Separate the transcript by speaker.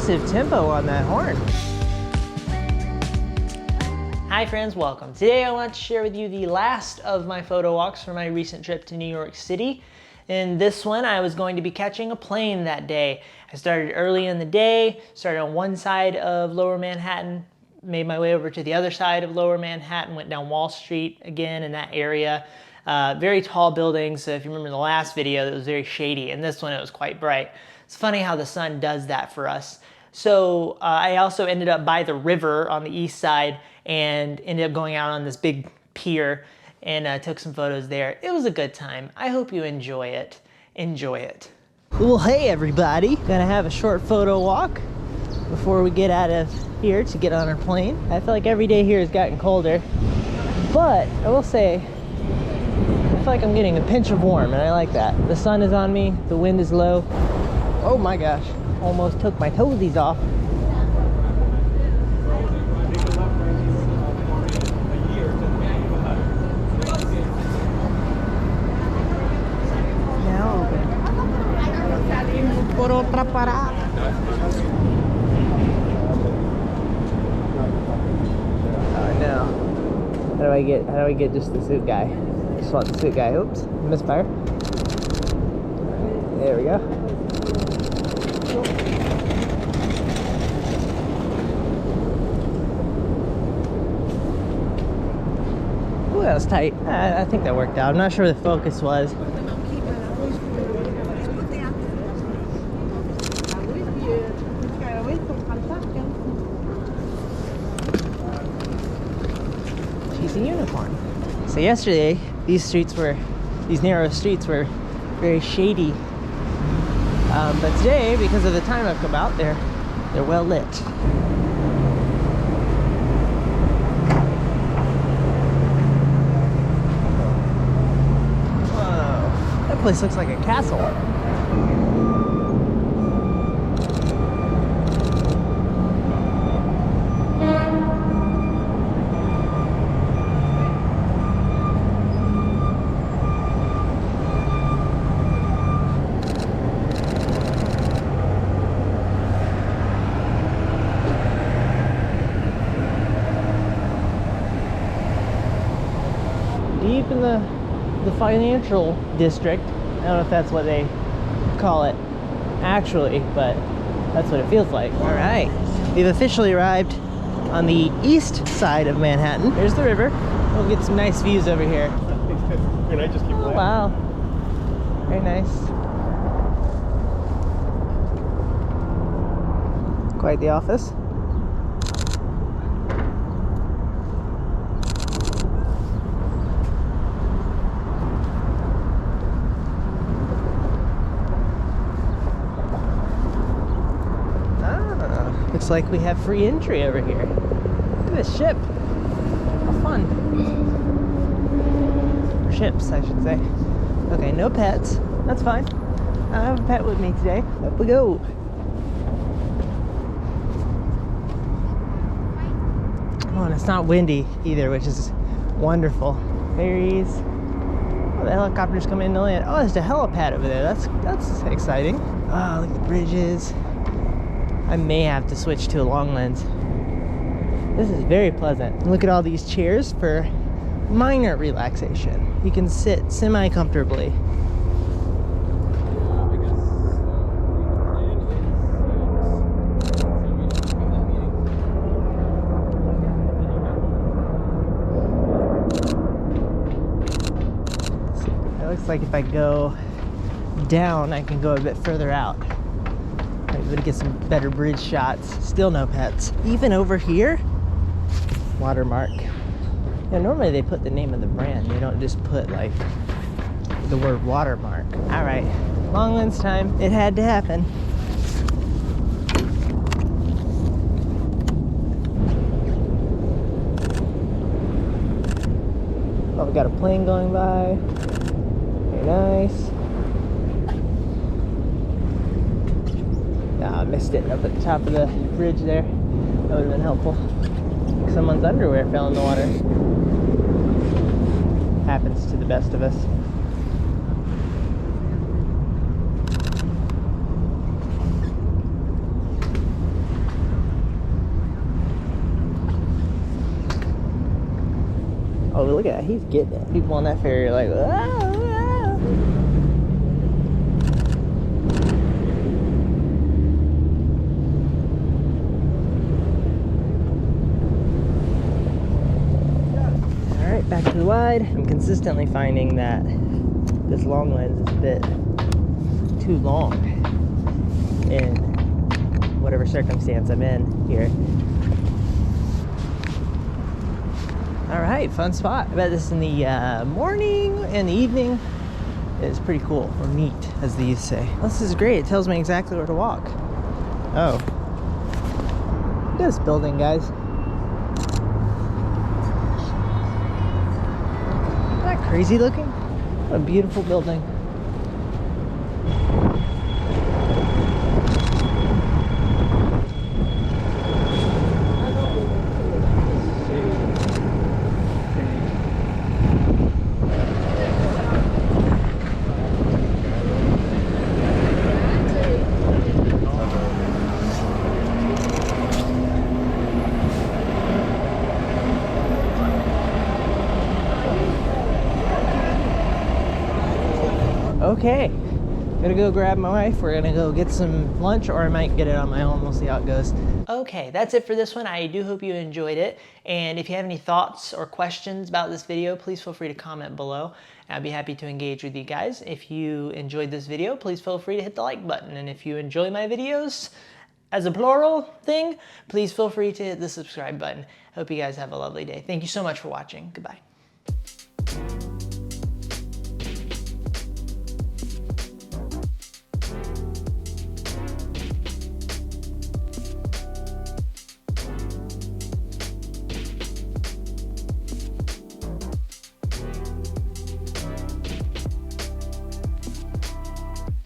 Speaker 1: aggressive tempo on that horn. Hi friends, welcome. Today I want to share with you the last of my photo walks for my recent trip to New York City. In this one, I was going to be catching a plane that day. I started early in the day, started on one side of Lower Manhattan, made my way over to the other side of Lower Manhattan, went down Wall Street again in that area. Very tall buildings, so if you remember the last video, it was very shady, and this one it was quite bright. It's funny how the sun does that for us. So I also ended up by the river on the east side and ended up going out on this big pier and took some photos there. It was a good time. I hope you enjoy it. Enjoy it. Well, hey everybody. Gonna have a short photo walk before we get out of here to get on our plane. I feel like every day here has gotten colder, but I will say, I feel like I'm getting a pinch of warm, and I like that. The sun is on me, the wind is low. Oh my gosh, almost took my toesies off. Por otra parada. Oh no. How do I get just the suit guy? Just want the suit guy. Oops, misfire. There we go. Ooh, that was tight. I think that worked out. I'm not sure where the focus was. She's a unicorn. So yesterday, these narrow streets were very shady. But today, because of the time I've come out, they're well lit. Whoa, that place looks like a castle. Deep in the financial district. I don't know if that's what they call it actually, but that's what it feels like. All right, we've officially arrived on the east side of Manhattan. There's the river. We'll get some nice views over here.
Speaker 2: Can I just keep playing?
Speaker 1: Oh, wow, very nice. Quite the office. Looks like we have free entry over here. Look at this ship. How fun. Or ships, I should say. Okay, no pets. That's fine. I have a pet with me today. Up we go. Oh, and it's not windy either, which is wonderful. Ferries. Oh, the helicopters come in to land. Oh, there's a helipad over there. That's exciting. Oh, look at the bridges. I may have to switch to a long lens. This is very pleasant. Look at all these chairs for minor relaxation. You can sit semi-comfortably. It looks like if I go down, I can go a bit further out. Able to get some better bridge shots. Still no pets. Even over here, watermark. Yeah, normally they put the name of the brand. They don't just put like the word watermark. All right, long lens time. It had to happen. Oh, we got a plane going by. Very nice. I missed it up at the top of the bridge there. That would have been helpful. Someone's underwear fell in the water. Happens to the best of us. look at that, he's getting it. People on that ferry are like, ah, ah. All right, back to the wide. I'm consistently finding that this long lens is a bit too long in whatever circumstance I'm in here. All right, fun spot. I bet this in the morning and the evening is pretty cool, or neat, as they used to say. This is great. It tells me exactly where to walk. Oh. Look at this building, guys. Isn't that crazy looking? What a beautiful building. Okay, gonna go grab my wife. We're gonna go get some lunch, or I might get it on my own. We'll see how it goes. Okay, that's it for this one. I do hope you enjoyed it. And if you have any thoughts or questions about this video, please feel free to comment below. I'd be happy to engage with you guys. If you enjoyed this video, please feel free to hit the like button. And if you enjoy my videos as a plural thing, please feel free to hit the subscribe button. Hope you guys have a lovely day. Thank you so much for watching. Goodbye.